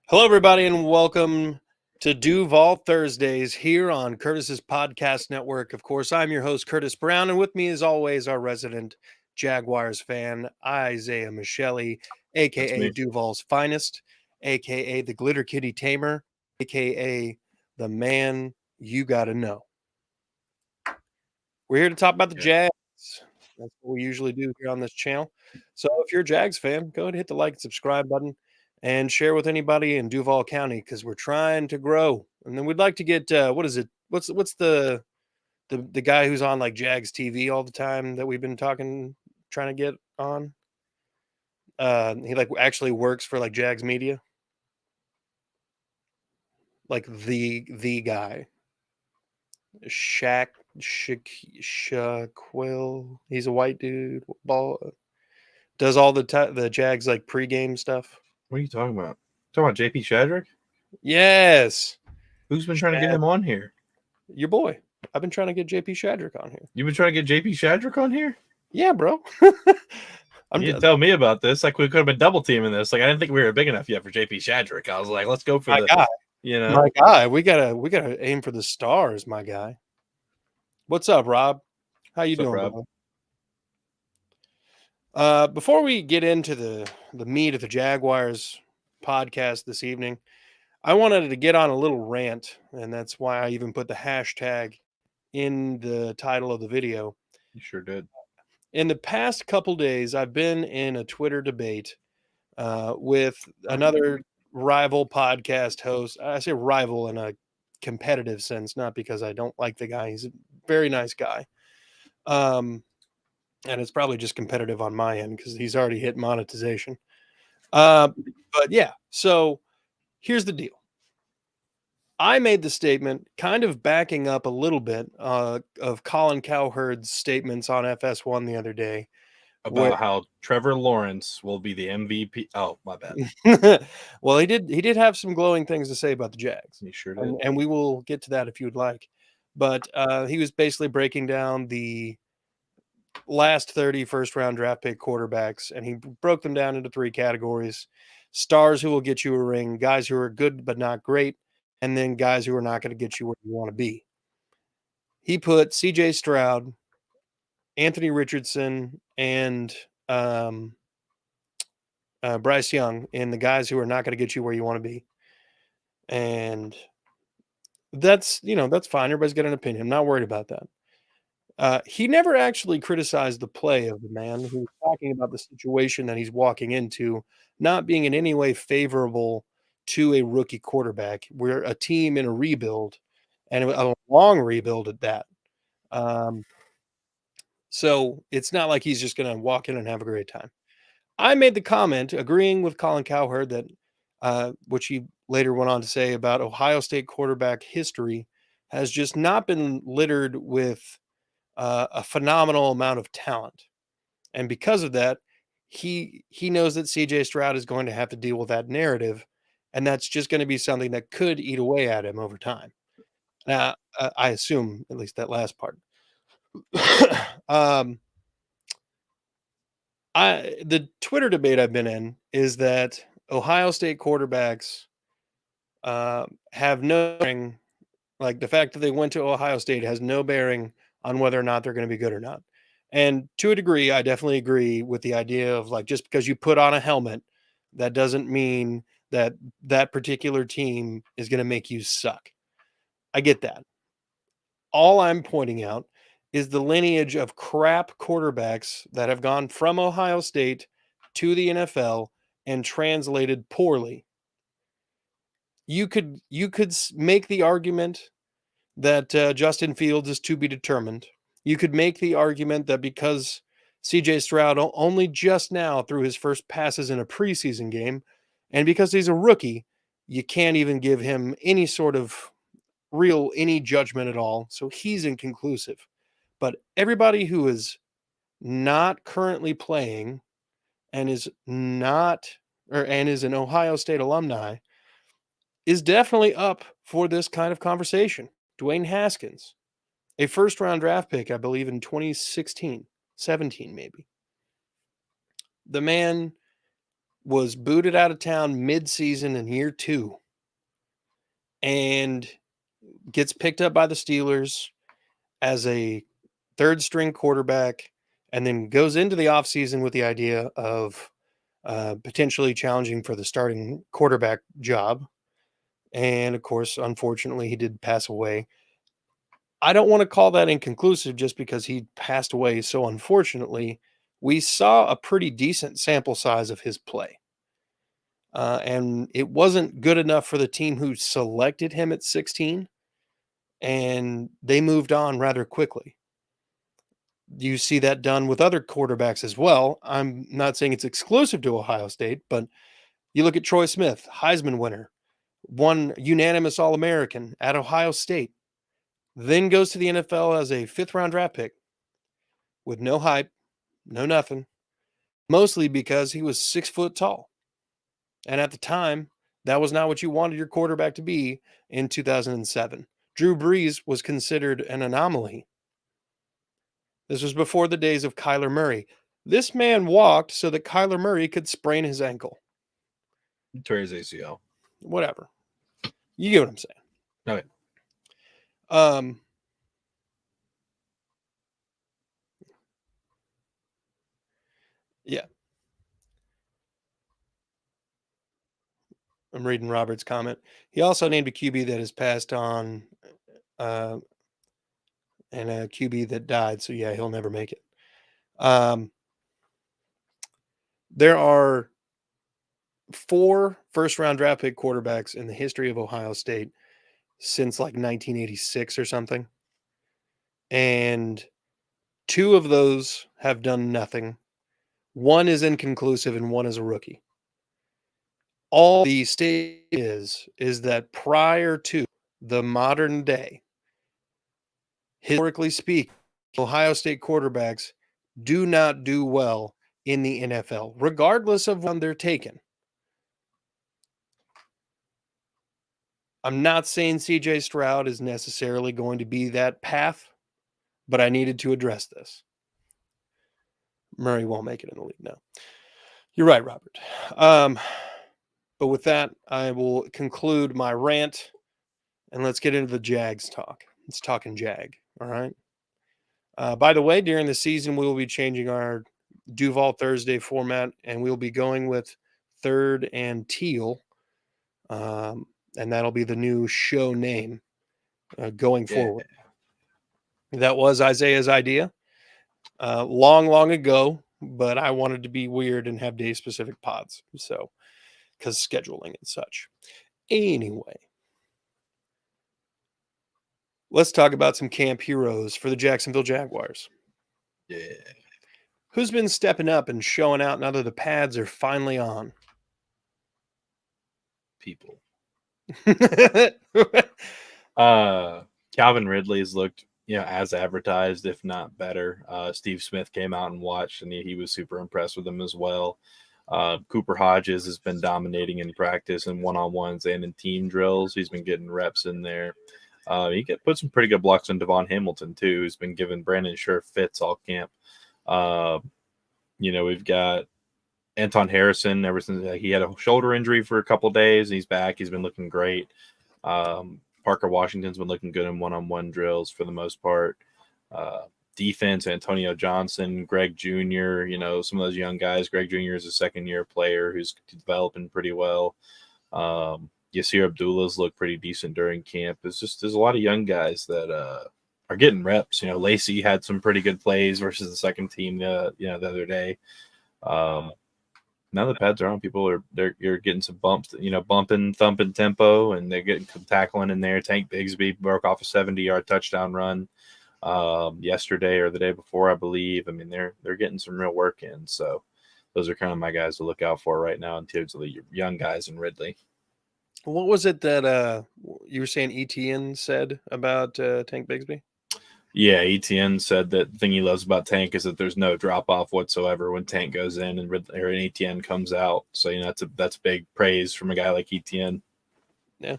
Hello, everybody, and welcome to DUUUVAL Thursdays here on Curtis's Podcast Network. Of course, I'm your host, Curtis Brown, and with me, as always, our resident Jaguars fan, Isaiah Michelli, That's aka me. Duval's finest, aka the Glitter Kitty Tamer, aka the man you gotta know. We're here to talk about the Yeah. Jags. That's what we usually do here on this channel. So if you're a Jags fan, go ahead and hit the like and subscribe button and share with anybody in Duval County because we're trying to grow. And then we'd like to get what is it? What's the guy who's on like Jags TV all the time that we've been trying to get on? He like actually works for like Jags Media. Like the guy. Shaquille. He's a white dude. Does all the Jags like pregame stuff. What are you talking about? Talking about JP Shadrick? Yes, Who's been trying to get Shad, him on here? your boy. I've been trying to get JP Shadrick on here. You've been trying to get JP Shadrick on here? Yeah, bro. I'm You didn't just, tell me about this. Like we could have been double teaming this. Like I didn't think we were big enough yet for JP Shadrick. I was like, let's go for my the guy. you know. My guy. We gotta aim for the stars, my guy. What's up, Rob? How you What's up, doing, Rob? bro? Before we get into the meat of the Jaguars podcast this evening, I wanted to get on a little rant, and that's why I even put the hashtag in the title of the video. You sure did. In the past couple days, I've been in a Twitter debate with another rival podcast host. I say rival in a competitive sense, not because I don't like the guy. He's a very nice guy. And it's probably just competitive on my end because he's already hit monetization. But yeah, so here's the deal. I made the statement kind of backing up a little bit of Colin Cowherd's statements on FS1 the other day. About how Trevor Lawrence will be the MVP. Oh, my bad. Well, he did have some glowing things to say about the Jags. He sure did. And we will get to that if you would like. But he was basically breaking down the last 30 first round draft pick quarterbacks, and he broke them down into three categories: stars who will get you a ring, guys who are good but not great, and then guys who are not going to get you where you want to be. He put CJ Stroud, Anthony Richardson, and Bryce Young in the guys who are not going to get you where you want to be. And that's fine. Everybody's got an opinion. I'm not worried about that. He never actually criticized the play of the man. He was talking about the situation that he's walking into not being in any way favorable to a rookie quarterback. We're a team in a rebuild, and a long rebuild at that. So it's not like he's just going to walk in and have a great time. I made the comment agreeing with Colin Cowherd that, which he later went on to say about Ohio State quarterback history has just not been littered with a phenomenal amount of talent. And because of that, he knows that CJ Stroud is going to have to deal with that narrative. And that's just going to be something that could eat away at him over time. I assume at least that last part. The Twitter debate I've been in is that Ohio State quarterbacks have no bearing, like the fact that they went to Ohio State has no bearing on whether or not they're going to be good or not. And to a degree, I definitely agree with the idea of like just because you put on a helmet, that doesn't mean that that particular team is going to make you suck. I get that. All I'm pointing out is the lineage of crap quarterbacks that have gone from Ohio State to the NFL and translated poorly. You could make the argument that Justin Fields is to be determined. You could make the argument that because CJ Stroud only just now threw his first passes in a preseason game, and because he's a rookie, you can't even give him any sort of any judgment at all. So he's inconclusive. But everybody who is not currently playing and is an Ohio State alumni is definitely up for this kind of conversation. Dwayne Haskins, a first round draft pick, I believe in 2016, 17 maybe. The man was booted out of town mid-season in year 2 and gets picked up by the Steelers as a third string quarterback, and then goes into the offseason with the idea of potentially challenging for the starting quarterback job. And of course, unfortunately, he did pass away. I don't want to call that inconclusive just because he passed away so unfortunately. We saw a pretty decent sample size of his play. And it wasn't good enough for the team who selected him at 16, and they moved on rather quickly. You see that done with other quarterbacks as well. I'm not saying it's exclusive to Ohio State, but you look at Troy Smith, Heisman winner, won unanimous All-American at Ohio State, then goes to the NFL as a 5th-round draft pick with no hype, no nothing, mostly because he was 6 foot tall. And at the time, that was not what you wanted your quarterback to be in 2007. Drew Brees was considered an anomaly. This was before the days of Kyler Murray. This man walked so that Kyler Murray could sprain his ankle. Tore his ACL. Whatever. You get what I'm saying. Okay. Yeah. I'm reading Robert's comment. He also named a QB that has passed on and a QB that died. So, yeah, he'll never make it. There are 4 first-round draft pick quarterbacks in the history of Ohio State since like 1986 or something. And 2 of those have done nothing. 1 is inconclusive and 1 is a rookie. All the state is that prior to the modern day, historically speaking, Ohio State quarterbacks do not do well in the NFL, regardless of when they're taken. I'm not saying CJ Stroud is necessarily going to be that path, but I needed to address this. Murray won't make it in the league now. You're right, Robert. But with that, I will conclude my rant, and let's get into the Jags talk. Let's talking Jag, all right? By the way, during the season, we will be changing our DUUUVAL Thursday format, and we'll be going with Third and Teal, and that'll be the new show name going forward. That was Isaiah's idea long ago, but I wanted to be weird and have day-specific pods, so because scheduling and such. Anyway, let's talk about some camp heroes for the Jacksonville Jaguars. Yeah. Who's been stepping up and showing out now that the pads are finally on? People. Calvin Ridley's looked, as advertised, if not better. Steve Smith came out and watched, and he was super impressed with him as well. Cooper Hodges has been dominating in practice and one-on-ones and in team drills. He's been getting reps in there. He put some pretty good blocks on Devon Hamilton, too, who's been giving Brandon Scherf fits all camp. We've got Anton Harrison ever since he had a shoulder injury for a couple of days. He's back. He's been looking great. Parker Washington's been looking good in one-on-one drills for the most part. Defense, Antonio Johnson, Greg Jr., some of those young guys. Greg Jr. is a second-year player who's developing pretty well. Yasir Abdullah's looked pretty decent during camp. There's a lot of young guys that are getting reps. Lacey had some pretty good plays versus the second team the other day. Now the pads are on. You're getting some bumps, bumping, thumping tempo, and they're getting some tackling in there. Tank Bigsby broke off a 70-yard touchdown run yesterday or the day before, I believe. I mean, they're getting some real work in. So those are kind of my guys to look out for right now in terms of the young guys in Ridley. What was it that you were saying ETN said about Tank Bigsby? Yeah, ETN said that the thing he loves about Tank is that there's no drop off whatsoever when Tank goes in and ETN comes out. So that's big praise from a guy like ETN. Yeah,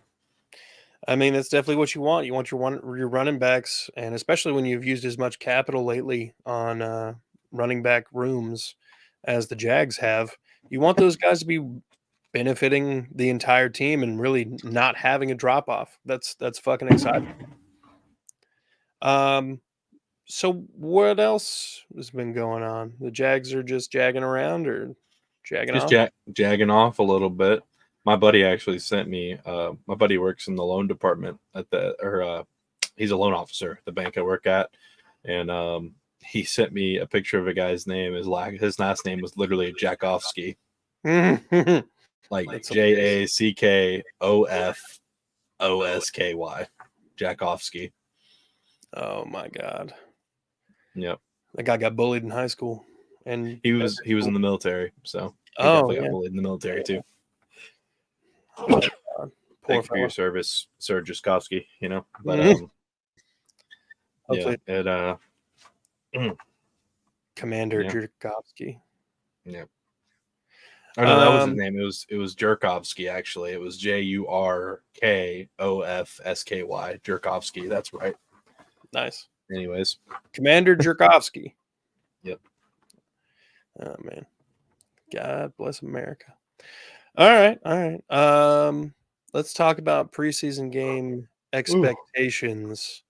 I mean that's definitely what you want. You want your running backs, and especially when you've used as much capital lately on running back rooms as the Jags have, You want those guys to be benefiting the entire team and really not having a drop off. That's fucking exciting. So what else has been going on? The Jags are just jagging around or jagging Just off? jagging off a little bit. My buddy actually sent me. My buddy works in the loan department he's a loan officer at the bank I work at, and he sent me a picture of a guy's name. His last name was literally Jakovsky, like Jackofosky, Jakovsky. Oh my god. Yep. That guy got bullied in high school. And he was in the military, so he Oh, definitely yeah. got bullied in the military too. Poor Thank you for your fella. service, Sir Jaskowski, But Hopefully yeah, Commander Yeah. Jurkovsky. yeah. Oh no, that was his name. It was Jurkovsky, actually. It was Jurkofsky, Jurkovsky. That's right. Nice. Anyways, Commander Jurkovsky. Yep. Oh man. God bless America. All right. Let's talk about preseason game expectations.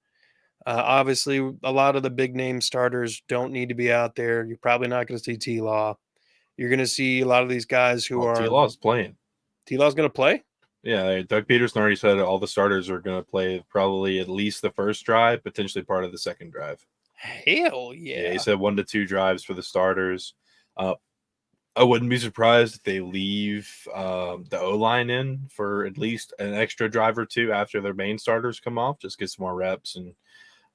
Obviously, a lot of the big name starters don't need to be out there. You're probably not going to see T-Law. You're going to see a lot of these guys who are T-Law's playing. T-Law's going to play? Yeah, Doug Peterson already said all the starters are going to play probably at least the first drive, potentially part of the second drive. Hell yeah. Yeah, he said 1 to 2 drives for the starters. I wouldn't be surprised if they leave the O-line in for at least an extra drive or two after their main starters come off, just get some more reps, and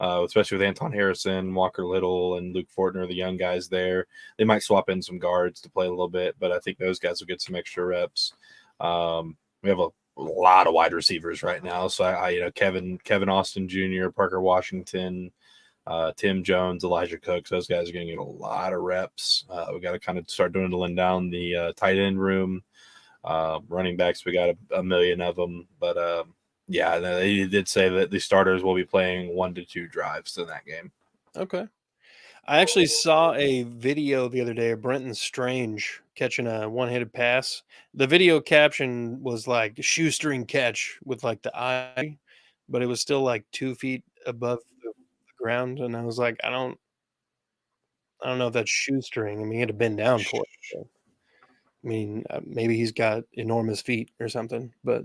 especially with Anton Harrison, Walker Little, and Luke Fortner, the young guys there. They might swap in some guards to play a little bit, but I think those guys will get some extra reps. We have a lot of wide receivers right now, so Kevin Austin Jr., Parker Washington, Tim Jones, Elijah Cooks, those guys are going to get a lot of reps. We got to kind of start dwindling down the tight end room. Running backs, we got a million of them. But, yeah, they did say that the starters will be playing 1 to 2 drives in that game. Okay. I actually saw a video the other day of Brenton Strange catching a one-handed pass. The video caption was like shoestring catch with like the eye, but it was still like 2 feet above the ground. And I was like, I don't know if that's shoestring. I mean, he had to bend down for it. So. I mean, maybe he's got enormous feet or something, but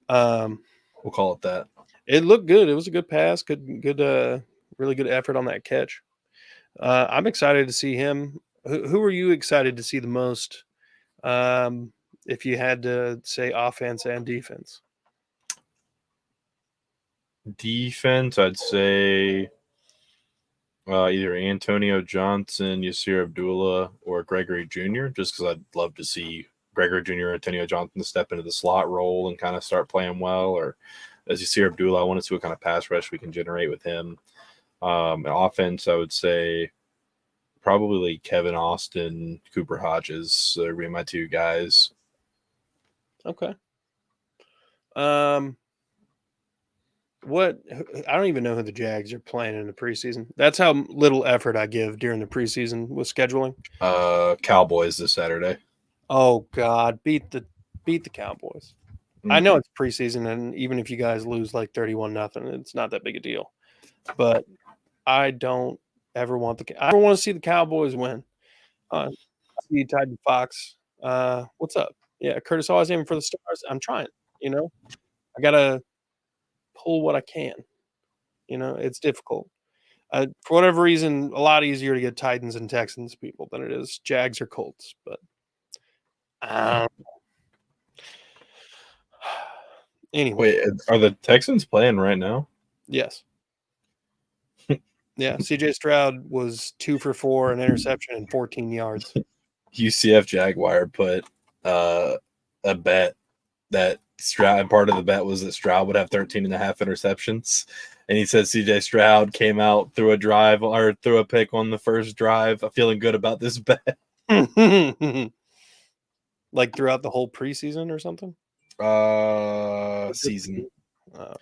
we'll call it that. It looked good. It was a good pass. Good, really good effort on that catch. I'm excited to see him. Who are you excited to see the most? If you had to say offense and defense. Defense, I'd say either Antonio Johnson, Yasir Abdullah, or Gregory Jr., just because I'd love to see Gregory Jr. and Antonio Johnson step into the slot role and kind of start playing well. Or as Yasir Abdullah, I want to see what kind of pass rush we can generate with him. Offense, I would say probably Kevin Austin, Cooper Hodges. They're be my 2 guys. Okay. What I don't even know who the Jags are playing in the preseason. That's how little effort I give during the preseason with scheduling. Cowboys this Saturday. Oh God, beat the Cowboys. I know it's preseason, and even if you guys lose like 31-0, it's not that big a deal. But I don't ever want I don't want to see the Cowboys win. See Titan Fox. What's up? Yeah, Curtis always aiming for the stars. I'm trying. I gotta pull what I can. It's difficult. For whatever reason, a lot easier to get Titans and Texans people than it is Jags or Colts. But anyway, wait, are the Texans playing right now? Yes. Yeah, CJ Stroud was 2 for 4, an interception, and 14 yards. UCF Jaguar put a bet that Stroud, and part of the bet was that Stroud would have 13.5 interceptions. And he said CJ Stroud came out through a drive or threw a pick on the first drive. I'm feeling good about this bet. Like throughout the whole preseason or something? Season.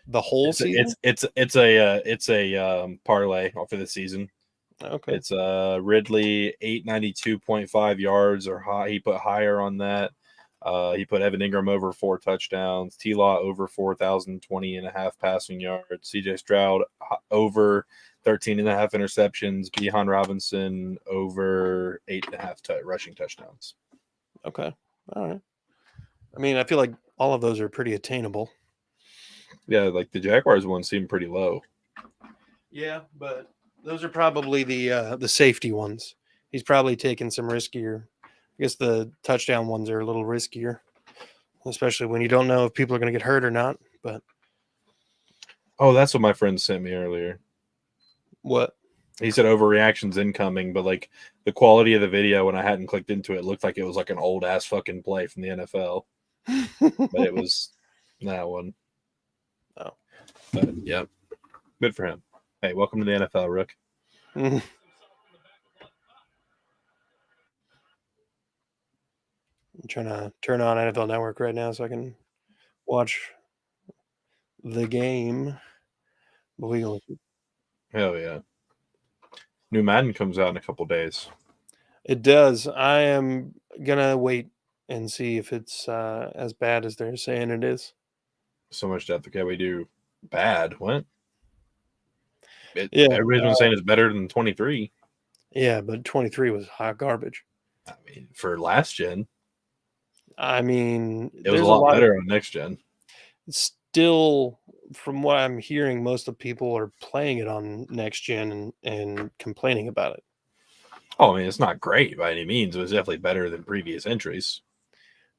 The whole season? It's a parlay for the season. Okay. It's Ridley 892.5 yards or high. He put higher on that. He put Evan Ingram over 4 touchdowns. T-Law over 4,020.5 passing yards. CJ Stroud over 13.5 interceptions. Bijan Robinson over 8.5 rushing touchdowns. Okay. All right. I mean, I feel like all of those are pretty attainable. Yeah, like the Jaguars one seemed pretty low. Yeah, but those are probably the safety ones. He's probably taking some riskier. I guess the touchdown ones are a little riskier, especially when you don't know if people are going to get hurt or not. But Oh, that's what my friend sent me earlier. what? He said overreactions incoming, but like the quality of the video when I hadn't clicked into it looked like it was like an old ass fucking play from the NFL. But it was that one. Oh. But yep. Good for him. Hey, welcome to the NFL, Rook. I'm trying to turn on NFL Network right now so I can watch the game. But we go. Hell yeah. New Madden comes out in a couple days. It does. I am gonna wait and see if it's as bad as they're saying it is. So much depth. Okay, we do bad. What? Yeah, Everybody's been saying it's better than 23. yeah, but 23 was hot garbage. I mean, for last gen, I mean, it was a there's lot better on next gen. still, from what I'm hearing, most of the people are playing it on next gen and complaining about it. Oh, I mean, it's not great by any means. It was definitely better than previous entries.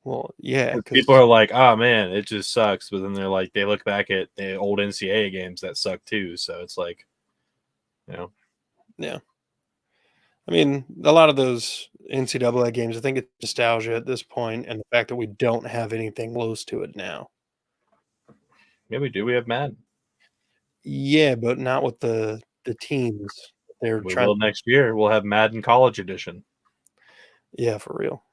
Well, yeah, because People are like, "Oh man, it just sucks," but then they're like, they look back at the old NCAA games that suck too. So it's like, yeah. I mean, a lot of those NCAA games, I think it's nostalgia at this point, and the fact that we don't have anything close to it now. yeah, we do. We have Madden. Yeah, but not with the teams. They're We trying. will next year. We'll have Madden College Edition. Yeah, for real.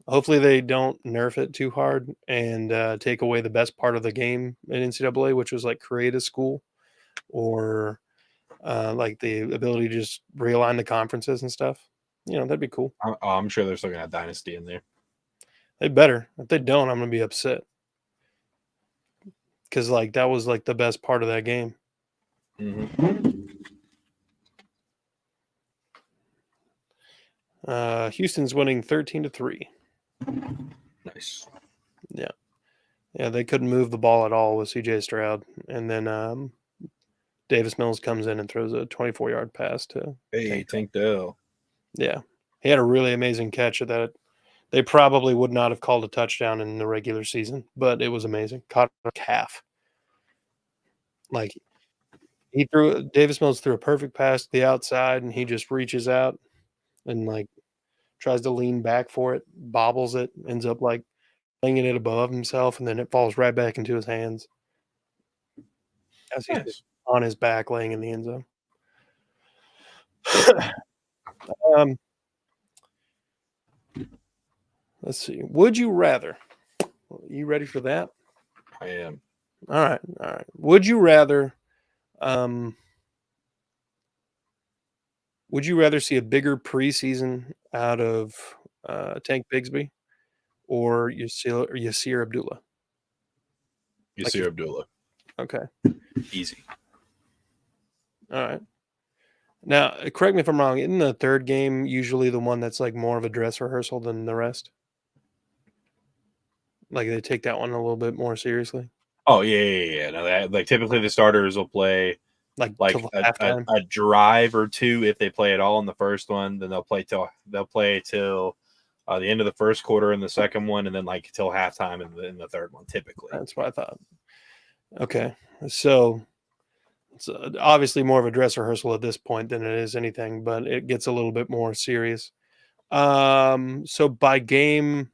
Hopefully, they don't nerf it too hard and take away the best part of the game in NCAA, which was like create a school or like the ability to just realign the conferences and stuff. That'd be cool. I'm sure they're still gonna have Dynasty in there. They better. If they don't, I'm gonna be upset because like that was like the best part of that game. Mm-hmm. Houston's winning 13-3. Nice. Yeah, they couldn't move the ball at all with CJ Stroud, and then Davis Mills comes in and throws a 24-yard pass to Tank Dell. Yeah, he had a really amazing catch that they probably would not have called a touchdown in the regular season, but it was amazing. Caught a calf. Like Davis Mills threw a perfect pass to the outside, and he just reaches out and like tries to lean back for it, bobbles it, ends up like laying it above himself, and then it falls right back into his hands as he's Nice. on his back laying in the end zone. um, let's see. Would you rather? You ready for that? I am. All right, all right. Would you rather? Um, would you rather see a bigger preseason out of Tank Bigsby or Yasir Abdullah? Like Yasir Abdullah. Okay. Easy. All right. Now, correct me if I'm wrong. Isn't the third game usually the one that's like more of a dress rehearsal than the rest? Like they take that one a little bit more seriously, Oh yeah. No, like typically the starters will play like like till a halftime. drive or two if they play at all in the first one. Then they'll play till the end of the first quarter in the second one, and then like till halftime in the third one. Typically, That's what I thought. Okay, so it's obviously more of a dress rehearsal at this point than it is anything, but it gets a little bit more serious. So by game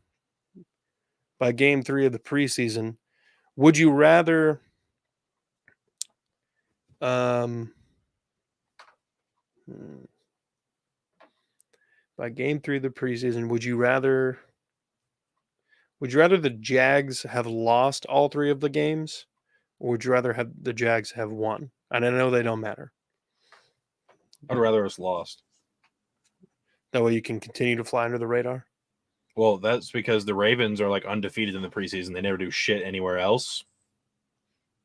3 of the preseason, would you rather um hmm, by game 3 of the preseason, would you rather the Jags have lost all 3 of the games, or would you rather have the Jags have won? And I know they don't matter. I'd rather us lost. That way you can continue to fly under the radar. Well, that's because the Ravens are like undefeated in the preseason. They never do shit anywhere else.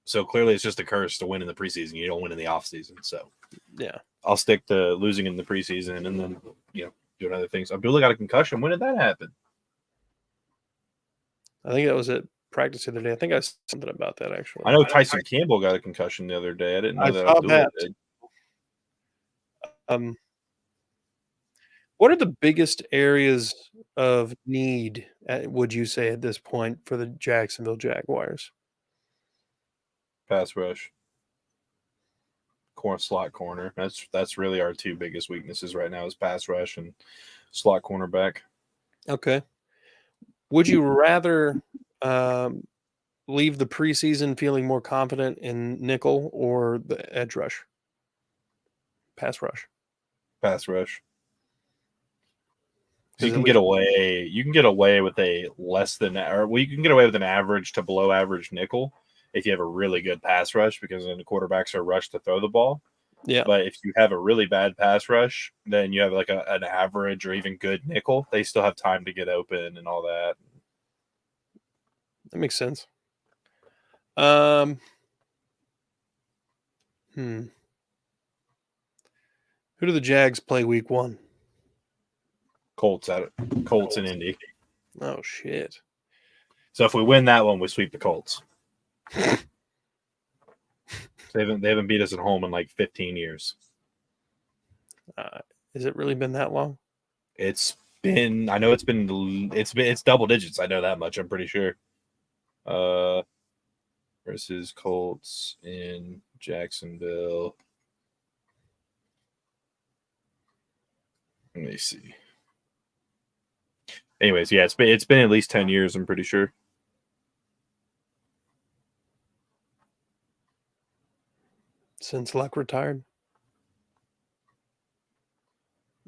So clearly it's just a curse to win in the preseason. You don't win in the offseason. So yeah, I'll stick to losing in the preseason and then, doing other things. Abdullah got a concussion. When did that happen? I think that was at practice the other day. I think I said something about that actually. I know Tyson Campbell got a concussion the other day. I didn't know I that saw Abdullah that. did. What are the biggest areas of need, would you say, at this point for the Jacksonville Jaguars? Pass rush. Slot corner. That's really our two biggest weaknesses right now is pass rush and slot cornerback. Okay. Would you rather leave the preseason feeling more confident in nickel or the edge rush? Pass rush. Pass rush. You 'Cause can at get least- away. You can get away with a less than, or you can get away with an average to below average nickel if you have a really good pass rush because then the quarterbacks are rushed to throw the ball. Yeah. But if you have a really bad pass rush, then you have like an average or even good nickel. They still have time to get open and all that. That makes sense. Who do the Jags play week 1? Colts in Indy. Oh shit. So if we win that one, we sweep the Colts. They haven't beat us at home in like 15 years. Has it really been that long? It's double digits. I know that much. I'm pretty sure. Versus Colts in Jacksonville. Let me see. Anyways, yeah, it's been at least 10 years, I'm pretty sure. Since Luck retired?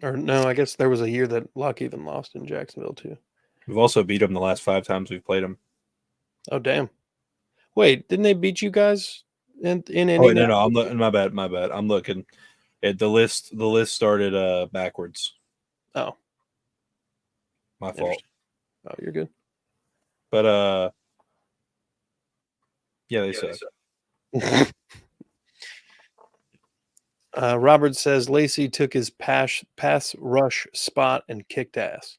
Or no, I guess there was a year that Luck even lost in Jacksonville too. We've also beat them the last 5 times we've played them. Oh damn! Wait, didn't they beat you guys in Indy? Oh wait, no, I'm looking. My bad. I'm looking at the list. The list started backwards. Oh, my fault. Oh, you're good. But yeah, they suck. Robert says Lacey took his pass rush spot and kicked ass.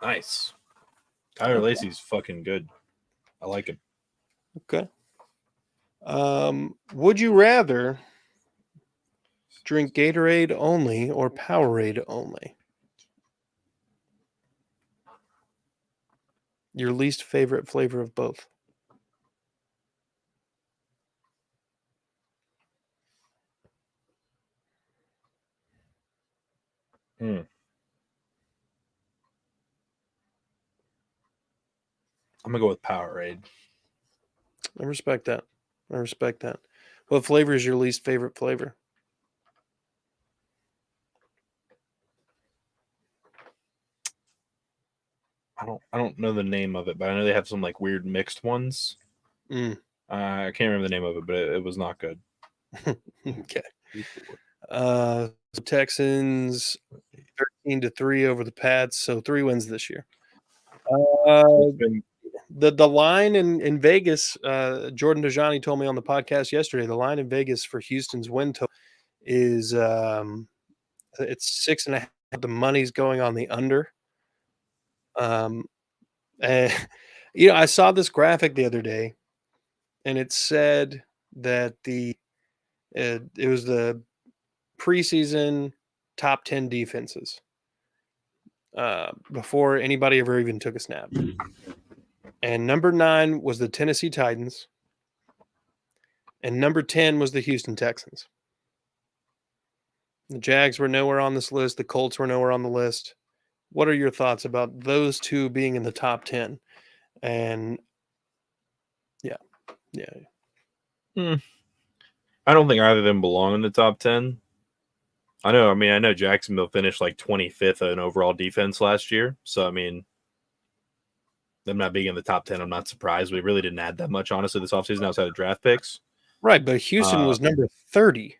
Nice. Tyler Lacey's fucking good. I like him. Okay. Would you rather drink Gatorade only or Powerade only? Your least favorite flavor of both? I'm gonna go with Powerade. I respect that. What flavor is your least favorite flavor? I don't know the name of it, but I know they have some like weird mixed ones. I can't remember the name of it, but it was not good. Okay. Texans 13-3 over the Pats, so 3 wins this year. The line in Vegas, Jordan Dajani told me on the podcast yesterday, the line in Vegas for Houston's win total is it's 6.5. The money's going on the under. And I saw this graphic the other day, and it said that it was the preseason top 10 defenses before anybody ever even took a snap. And number 9 was the Tennessee Titans, and number 10 was the Houston Texans. The Jags were nowhere on this list. The Colts were nowhere on the list. What are your thoughts about those two being in the top 10? And yeah. I don't think either of them belong in the top 10. I know Jacksonville finished like 25th in overall defense last year. So, I mean, them not being in the top 10, I'm not surprised. We really didn't add that much, honestly, this offseason outside of draft picks. Right, but Houston was number 30.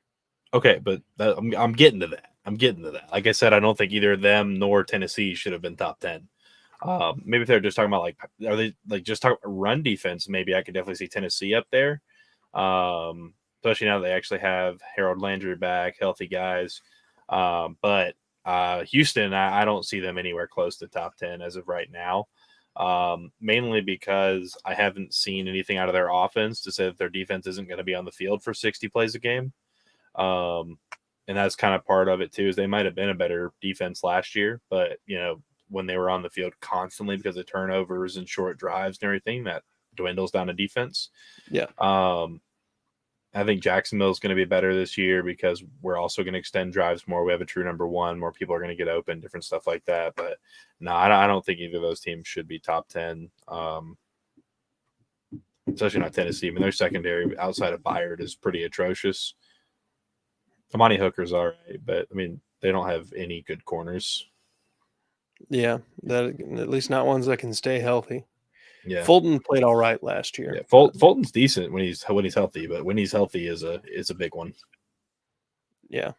Okay, but I'm getting to that. I'm getting to that. Like I said, I don't think either them nor Tennessee should have been top 10. Maybe if they're just talking about like, are they like just talking about run defense? Maybe I could definitely see Tennessee up there. Especially now that they actually have Harold Landry back, healthy guys. But Houston, I don't see them anywhere close to top 10 as of right now. Mainly because I haven't seen anything out of their offense to say that their defense isn't going to be on the field for 60 plays a game. And that's kind of part of it too, is they might have been a better defense last year, but when they were on the field constantly because of turnovers and short drives and everything, that dwindles down to defense. Yeah. I think Jacksonville is going to be better this year because we're also going to extend drives more. We have a true number one. More people are going to get open, different stuff like that. But no, I don't think either of those teams should be top 10, especially not Tennessee. I mean, their secondary outside of Byard is pretty atrocious. Amani Hooker's all right, but, I mean, they don't have any good corners. Yeah, that at least not ones that can stay healthy. Yeah, Fulton played all right last year. Yeah, Fulton's decent when he's healthy, but when he's healthy is a big one. Yeah,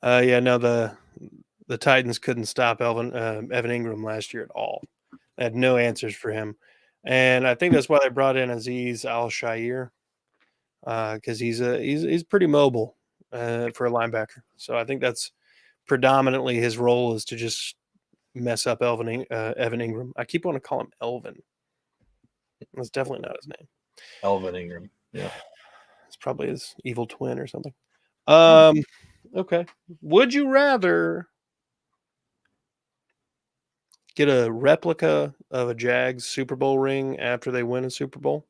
no, the Titans couldn't stop Evan Ingram last year at all. They had no answers for him, and I think that's why they brought in Azeez Al-Shaair, because he's pretty mobile for a linebacker. So I think that's predominantly his role, is to just mess up Evan Ingram. I keep wanting to call him Elvin. That's definitely not his name. Elvin Ingram. Yeah. It's probably his evil twin or something. Okay. Would you rather get a replica of a Jags Super Bowl ring after they win a Super Bowl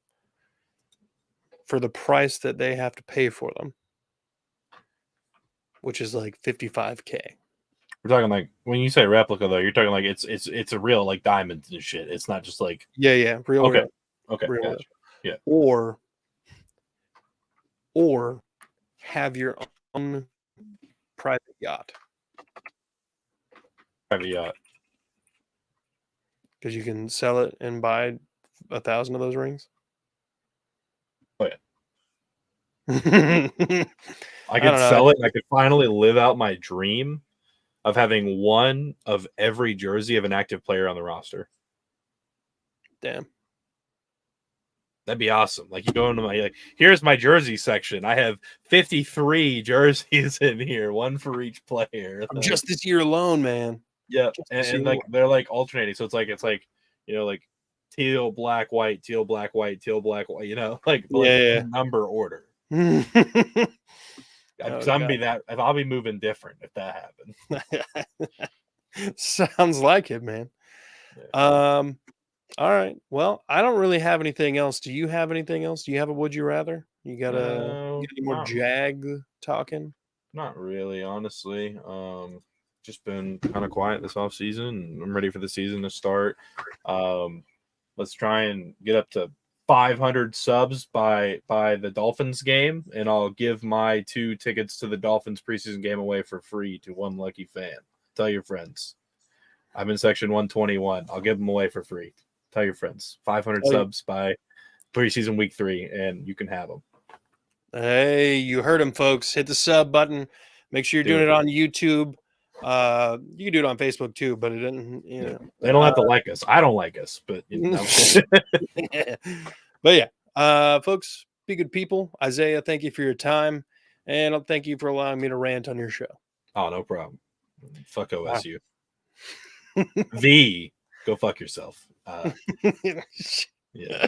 for the price that they have to pay for them, which is like $55K? We're talking like, when you say replica though, you're talking like it's a real like diamonds and shit. It's not just like real. Okay. Real. Gotcha. Yeah. Or have your own private yacht. Private yacht. Because you can sell it and buy 1,000 of those rings. Oh yeah. I could sell it. I could finally live out my dream of having one of every jersey of an active player on the roster. Damn. That'd be awesome. Like, you go into my, here's my jersey section. I have 53 jerseys in here, one for each player. Just this year alone, man. Yeah, and like they're like alternating. So it's like like teal, black, white, teal, black, white, teal, black, white. Like number order. Because I'll be moving different if that happens. Sounds like it, man. Yeah. All right. Well, I don't really have anything else. Do you have anything else? Do you have a would you rather? You got any more Jag talking? Not really, honestly. Just been kind of quiet this off season. I'm ready for the season to start. Let's try and get up to 500 subs by the Dolphins game, and I'll give my 2 tickets to the Dolphins preseason game away for free to one lucky fan. Tell your friends. I'm in section 121. I'll give them away for free. Tell your friends. 500 subs by preseason week 3, and you can have them. Hey, you heard them, folks. Hit the sub button. Make sure you're doing it on YouTube. You can do it on Facebook too, but it didn't. They don't have to like us. I don't like us, but But yeah, folks, be good people. Isaiah, thank you for your time, and I'll thank you for allowing me to rant on your show. Oh, no problem. Fuck OSU. Wow. Go fuck yourself. Yeah.